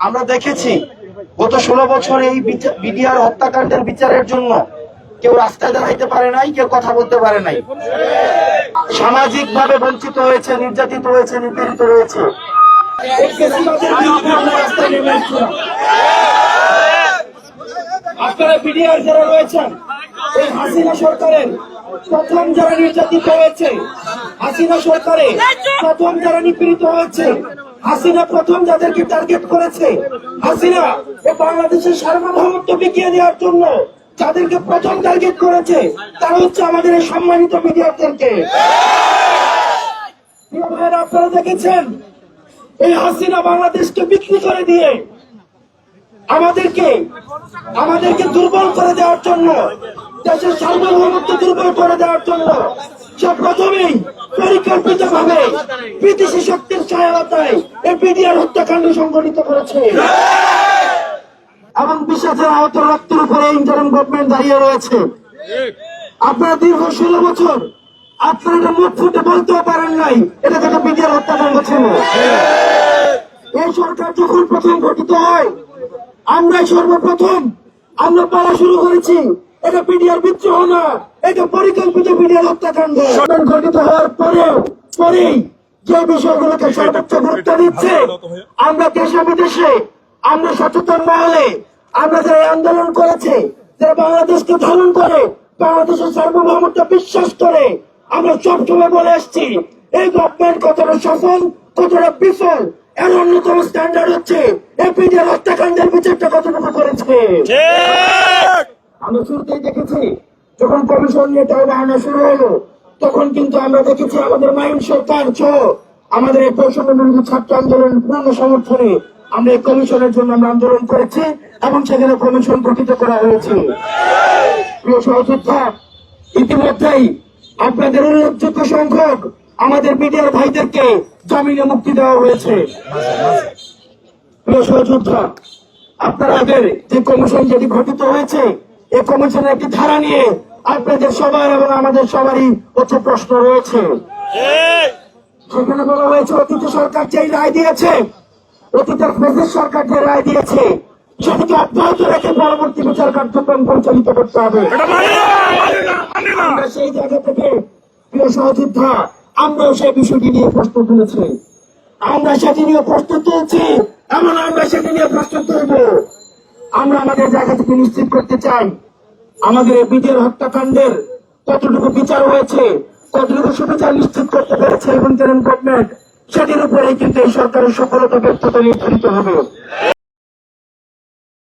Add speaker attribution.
Speaker 1: আমরা দেখেছি গত 16 বছর এই বিডিআর হত্যাকাণ্ডের বিচারের জন্য কেউ রাস্তায় দাঁড়াইতে পারে নাই, কেউ কথা বলতে পারে নাই, সামাজিক ভাবে বঞ্চিত হয়েছে, নির্যাতিত হয়েছে, নিপীড়িত হয়েছে। আপনারা বিডিআর যারা রয়েছেন, এই হাসিনা সরকারের প্রথম যারা নির্যাতিত হয়েছে, হাসিনা সরকারে প্রথম যারা নিপীড়িত হয়েছে, হাসিনা প্রথম যাদেরকে টার্গেট করেছে, হাসিনা ও বাংলাদেশের সার্বভৌমত্ব বিকিয়ে দেওয়ার জন্য যাদেরকে প্রথম টার্গেট করেছে, তারা হচ্ছে আমাদের এই সম্মানিত মিডিয়াদেরকে। আপনারা দেখেছেন এই হাসিনা বাংলাদেশকে বিক্রি করে দিয়ে আমাদেরকে দুর্বল করে দেওয়ার জন্য, দেশের সার্বভৌমত্ব দুর্বল করে দেওয়ার জন্য সে প্রথমেই পরিকল্পিত ভাবে বিদেশি শক্তির সহায়তায় এই বিডিআর হত্যাকাণ্ড সংঘটিত করেছে এবং 20,000 আহত রক্তের উপরে ইন্টারিম গভর্নমেন্ট দাঁড়িয়ে রয়েছে। আপনারা দীর্ঘ 16 বছর আপনারা মুখ ফুটে বলতেও পারেন নাই এটা একটা বিডিআর হত্যাকাণ্ড ছিল। এই সরকার যখন প্রথম গঠিত হয়, আমরাই সর্বপ্রথম আমরা বলা শুরু করেছি এটা বিডিআর বিদ্রোহ না, এটা পরিকল্পিত বিডিআর হত্যাকাণ্ড। গঠিত হওয়ার পরেই যে বিষয়গুলোকে সর্বোচ্চ গুরুত্ব দিচ্ছে, আমরা দেশে বিদেশে, আমরা সচেতন মহলে, আমরা যারা আন্দোলন করেছে, যারা বাংলাদেশকে ধারণ করে, বাংলাদেশের সার্বভৌমত্ব বিশ্বাস করে, আমরা সবসময় বলে আসছি এই গভর্নমেন্ট কতটা সফল, কতটা বিফল, এর অন্যতম স্ট্যান্ডার্ড হচ্ছে এই বিডিআর হত্যাকাণ্ডের বিচারটা কতটুকু করেছে। আমরা শুরুতেই দেখেছি যখন কমিশন নিয়ে টাল বাহানা শুরু হলো, তখন কিন্তু আমরা দেখেছি আমাদের মাইন সরকার সহ আমাদের এই বৈষম্য বিরোধী ছাত্র আন্দোলন পূর্ণ সমর্থনে আমরা এই কমিশনের জন্য আমরা আন্দোলন করেছি এবং সেখানে কমিশন গঠিত করা হয়েছে। প্রিয় সহযোদ্ধা, ইতিমধ্যেই আপনাদের উল্লেখযোগ্য সংখ্যক আমাদের বিডিআর ভাইদেরকে জামিনে মুক্তি দেওয়া হয়েছে। প্রিয় সহযোদ্ধা, আপনার আগের যে কমিশন যেটি গঠিত হয়েছে, এই কমিশনের একটি ধারা নিয়ে আপনাদের সবার এবং আমাদের সবারই হচ্ছে প্রশ্ন রয়েছে। সেখানে বলা হয়েছে অতীত সরকার যেই রায় দিয়েছে, অতীতের ফেসিস সরকার যে রায় দিয়েছে, সেটিকে অব্যাহত রেখে পরবর্তী বিচার কার্যক্রম পরিচালিত করতে হবে। আমরা সেই জায়গা থেকে প্রিয় সহযোদ্ধা আমরাও সেই বিষয়টি নিয়ে প্রশ্ন তুলেছি, আমরা সেটি নিয়ে প্রশ্ন তুলছি এমন আমরা সেটি নিয়ে প্রশ্ন তুলব। আমরা আমাদের জায়গা থেকে নিশ্চিত করতে চাই আমাদের এই বিডিআর হত্যাকাণ্ডের কতটুকু বিচার হয়েছে, কতটুকু সুবিচার নিশ্চিত করতে পেরেছে এবং ইন্টারিম গভর্নমেন্ট, সেটির উপরেই কিন্তু এই সরকারের সফলতা ব্যর্থতা নির্ধারিত হবে।